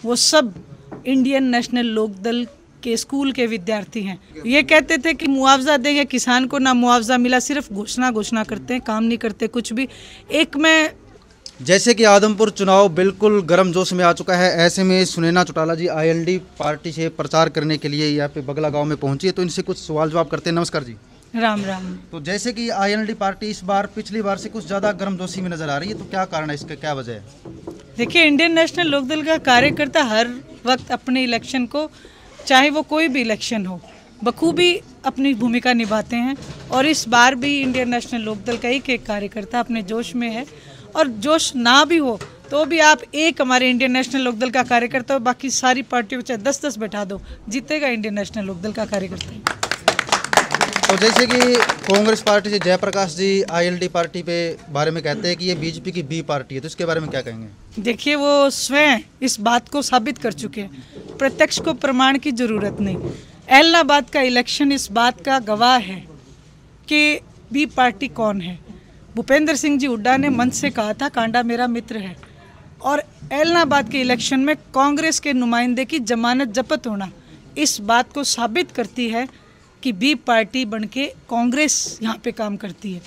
वो सब Indian National Lokdal के स्कूल के विद्यार्थी हैं। ये कहते थे कि मुआवजा देंगे किसान को, ना मुआवजा मिला, सिर्फ घोषणा करते हैं, काम नहीं करते कुछ भी। एक में जैसे कि आदमपुर चुनाव बिल्कुल गर्म जोश में आ चुका है, ऐसे में सुनैना चौटाला जी आईएलडी पार्टी से प्रचार करने के लिए यहाँ पे बगला गांव में पहुंची है, तो इनसे कुछ सवाल जवाब करते हैं। नमस्कार जी। राम राम। तो जैसे कि आईएलडी पार्टी इस बार पिछली बार से कुछ ज़्यादा गर्मजोशी में नजर आ रही है, तो क्या कारण है इसका, क्या वजह है? देखिए, इंडियन नेशनल लोकदल का कार्यकर्ता हर वक्त अपने इलेक्शन को, चाहे वो कोई भी इलेक्शन हो, बखूबी अपनी भूमिका निभाते हैं। और इस बार भी इंडियन नेशनल लोकदल का एक कार्यकर्ता अपने जोश में है। और जोश ना भी हो तो भी आप एक हमारे इंडियन नेशनल लोकदल का कार्यकर्ता हो, बाकी सारी पार्टियों को चाहे 10-10 बैठा दो, जीतेगा इंडियन नेशनल लोकदल का कार्यकर्ता। तो जैसे कि कांग्रेस पार्टी से जयप्रकाश जी आईएलडी पार्टी पे बारे में कहते हैं कि ये बीजेपी की बी पार्टी है, तो इसके बारे में क्या कहेंगे? देखिए, वो स्वयं इस बात को साबित कर चुके हैं, प्रत्यक्ष को प्रमाण की जरूरत नहीं। एलनाबाद का इलेक्शन इस बात का गवाह है कि बी पार्टी कौन है। भूपेंद्र सिंह जी हुड्डा ने मंच से कहा था कांडा मेरा मित्र है, और एलनाबाद के इलेक्शन में कांग्रेस के नुमाइंदे की जमानत जब्त होना इस बात को साबित करती है कि बी पार्टी बनके कांग्रेस यहाँ पे काम करती है।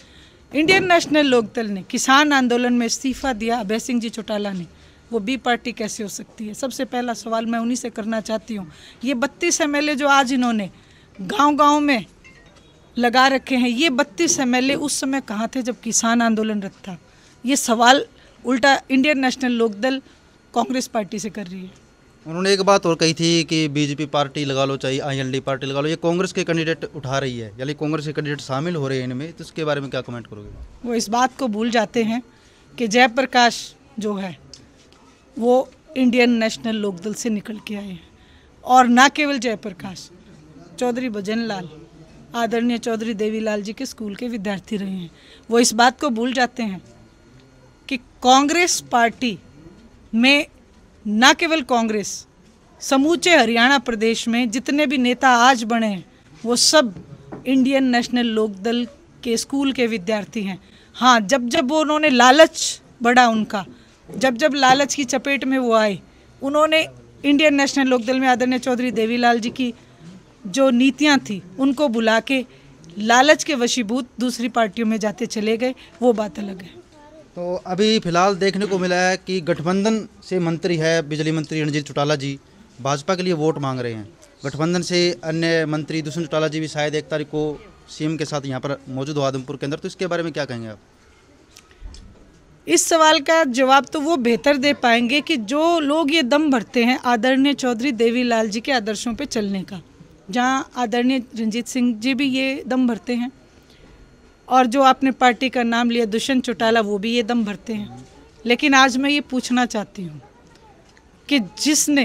इंडियन नेशनल लोकदल ने किसान आंदोलन में इस्तीफा दिया अभय सिंह जी चौटाला ने, वो बी पार्टी कैसे हो सकती है? सबसे पहला सवाल मैं उन्हीं से करना चाहती हूँ। ये 32 एमएलए जो आज इन्होंने गांव-गांव में लगा रखे हैं, ये 32 एमएलए उस समय कहाँ थे जब किसान आंदोलन रथ था? ये सवाल उल्टा Indian National Lokdal Congress party से कर रही है। उन्होंने एक बात और कही थी कि बीजेपी पार्टी लगा लो चाहे आईएलडी पार्टी लगा लो, ये कांग्रेस के कैंडिडेट उठा रही है, यानी कांग्रेस के कैंडिडेट शामिल हो रहे हैं इनमें, तो इसके बारे में क्या कमेंट करोगे? वो इस बात को भूल जाते हैं कि जयप्रकाश जो है वो इंडियन नेशनल लोकदल से निकल के आए हैं। और ना केवल जयप्रकाश, चौधरी भजन लाल, आदरणीय चौधरी देवीलाल जी के स्कूल के विद्यार्थी रहे हैं। वो इस बात को भूल जाते हैं कि कांग्रेस पार्टी में ना केवल कांग्रेस, समूचे हरियाणा प्रदेश में जितने भी नेता आज बने हैं वो सब इंडियन नेशनल लोकदल के स्कूल के विद्यार्थी हैं। हाँ, जब जब वो उन्होंने लालच बढ़ा उनका, जब जब लालच की चपेट में वो आए, उन्होंने इंडियन नेशनल लोकदल में आदरणीय चौधरी देवीलाल जी की जो नीतियाँ थी उनको बुला के लालच के वशीभूत दूसरी पार्टियों में जाते चले गए, वो बात अलग है। तो अभी फिलहाल देखने को मिला है कि गठबंधन से मंत्री है बिजली मंत्री रणजीत चौटाला जी भाजपा के लिए वोट मांग रहे हैं। गठबंधन से अन्य मंत्री दुष्यंत चौटाला जी भी शायद 1 तारीख को सीएम के साथ यहाँ पर मौजूद हो आदमपुर के अंदर, तो इसके बारे में क्या कहेंगे आप? इस सवाल का जवाब तो वो बेहतर दे पाएंगे कि जो लोग ये दम भरते हैं आदरणीय चौधरी देवीलाल जी के आदर्शों पे चलने का, जहाँ आदरणीय रंजीत सिंह जी भी ये दम भरते हैं, और जो आपने पार्टी का नाम लिया दुष्यंत चौटाला, वो भी ये दम भरते हैं। लेकिन आज मैं ये पूछना चाहती हूँ कि जिसने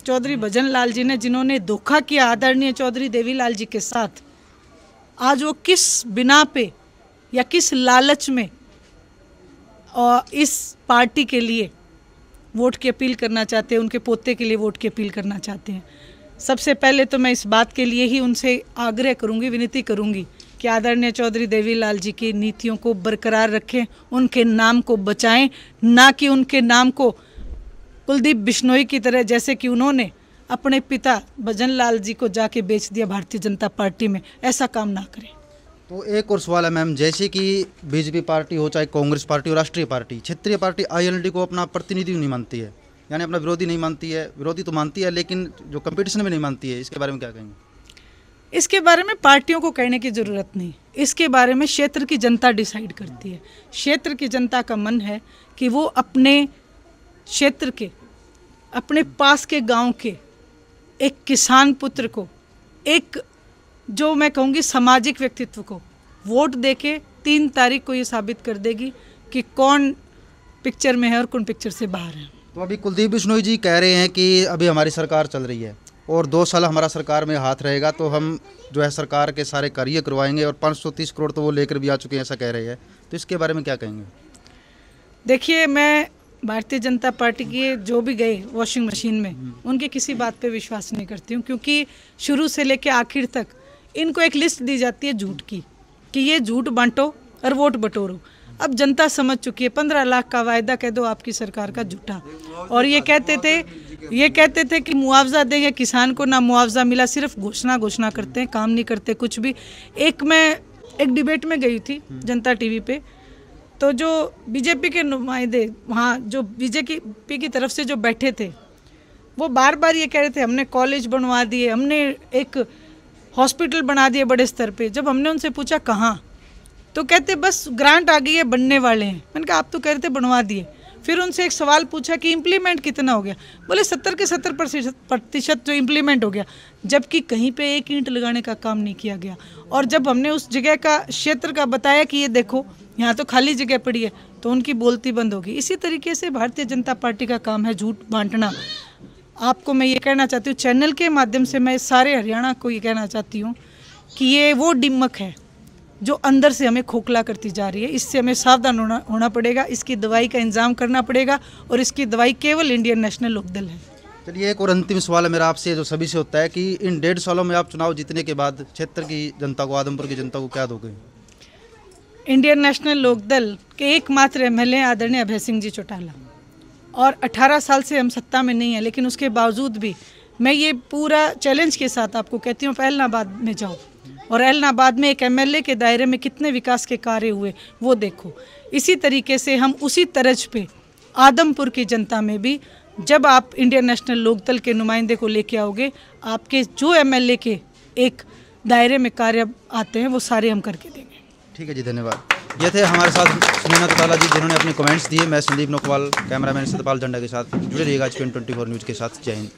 चौधरी भजन लाल जी ने, जिन्होंने धोखा किया आदरणीय चौधरी देवीलाल जी के साथ, आज वो किस बिना पे या किस लालच में और इस पार्टी के लिए वोट की अपील करना चाहते हैं, उनके पोते के लिए वोट की अपील करना चाहते हैं? सबसे पहले तो मैं इस बात के लिए ही उनसे आग्रह करूंगी, विनती करूंगी कि आदरणीय चौधरी देवीलाल जी की नीतियों को बरकरार रखें, उनके नाम को बचाएं, ना कि उनके नाम को कुलदीप बिश्नोई की तरह, जैसे कि उन्होंने अपने पिता भजन लाल जी को जाके बेच दिया भारतीय जनता पार्टी में, ऐसा काम ना करें। तो एक और सवाल है मैम, जैसे कि बीजेपी पार्टी हो चाहे कांग्रेस पार्टी हो, राष्ट्रीय पार्टी, क्षेत्रीय पार्टी आईएलडी को अपना प्रतिनिधि नहीं मानती है, यानी अपना विरोधी नहीं मानती है, विरोधी तो मानती है लेकिन जो कंपटीशन में नहीं मानती है, इसके बारे में क्या कहेंगे? इसके बारे में पार्टियों को कहने की ज़रूरत नहीं, इसके बारे में क्षेत्र की जनता डिसाइड करती है। क्षेत्र की जनता का मन है कि वो अपने क्षेत्र के, अपने पास के गांव के एक किसान पुत्र को, एक जो मैं कहूँगी सामाजिक व्यक्तित्व को वोट देके 3 तारीख को ये साबित कर देगी कि कौन पिक्चर में है और कौन पिक्चर से बाहर है। तो अभी कुलदीप बिश्नोई जी कह रहे हैं कि अभी हमारी सरकार चल रही है और 2 साल हमारा सरकार में हाथ रहेगा, तो हम जो है सरकार के सारे कार्य करवाएंगे, और 530 करोड़ तो वो लेकर भी आ चुके हैं, ऐसा कह रहे हैं, तो इसके बारे में क्या कहेंगे? देखिए, मैं भारतीय जनता पार्टी के जो भी गए वॉशिंग मशीन में, उनके किसी बात पे विश्वास नहीं करती हूँ, क्योंकि शुरू से लेकर आखिर तक इनको एक लिस्ट दी जाती है झूठ की कि ये झूठ बांटो और वोट बटोरो। अब जनता समझ चुकी है। 15 लाख का वायदा कह दो आपकी सरकार का झूठा। और ये कहते थे कि मुआवजा देंगे किसान को, ना मुआवजा मिला, सिर्फ घोषणा करते हैं, काम नहीं करते कुछ भी। मैं एक डिबेट में गई थी जनता टीवी पे, तो जो बीजेपी के नुमाइंदे वहाँ जो बीजेपी की तरफ से जो बैठे थे, वो बार बार ये कह रहे थे हमने कॉलेज बनवा दिए, हमने एक हॉस्पिटल बना दिए बड़े स्तर पे। जब हमने उनसे पूछा कहाँ, तो कहते बस ग्रांट आ गई है, बनने वाले हैं। मैंने कहा आप तो कह रहे थे बनवा दिए। फिर उनसे एक सवाल पूछा कि इम्प्लीमेंट कितना हो गया, बोले 70 के 70% जो इम्प्लीमेंट हो गया, जबकि कहीं पे एक ईंट लगाने का काम नहीं किया गया। और जब हमने उस जगह का क्षेत्र का बताया कि ये देखो यहाँ तो खाली जगह पड़ी है, तो उनकी बोलती बंद होगी। इसी तरीके से भारतीय जनता पार्टी का काम है झूठ बांटना। आपको मैं ये कहना चाहती हूँ, चैनल के माध्यम से मैं सारे हरियाणा को ये कहना चाहती हूँ कि ये वो दिमक है जो अंदर से हमें खोखला करती जा रही है। इससे हमें सावधान होना पड़ेगा, इसकी दवाई का इंतजाम करना पड़ेगा, और इसकी दवाई केवल इंडियन नेशनल लोकदल है। चलिए, एक और अंतिम सवाल है मेरा आपसे, जो सभी से होता है कि इन 1.5 सालों में आप चुनाव जीतने के बाद क्षेत्र की जनता को, आदमपुर की जनता को क्या दोगे? इंडियन नेशनल लोकदल के एकमात्र एमएलए आदरणीय अभय सिंह जी चौटाला, और 18 साल से हम सत्ता में नहीं है, लेकिन उसके बावजूद भी मैं ये पूरा चैलेंज के साथ आपको कहती हूँ, एलनाबाद में जाओ और एलनाबाद में एक एमएलए के दायरे में कितने विकास के कार्य हुए वो देखो। इसी तरीके से हम उसी तर्ज पे आदमपुर की जनता में भी, जब आप इंडियन नेशनल लोकदल के नुमाइंदे को लेके आओगे, आपके जो एमएलए के एक दायरे में कार्य आते हैं वो सारे हम करके देंगे। ठीक है जी, धन्यवाद। ये थे हमारे साथ सुनीना चौटाला जी, जिन्होंने अपने कमेंट्स दिए। मैं संदीप नोकवाल, कैमरामैन सतपाल झंडा के साथ। जुड़े रहिएगा आज के 24 न्यूज़ के साथ। जय हिंद।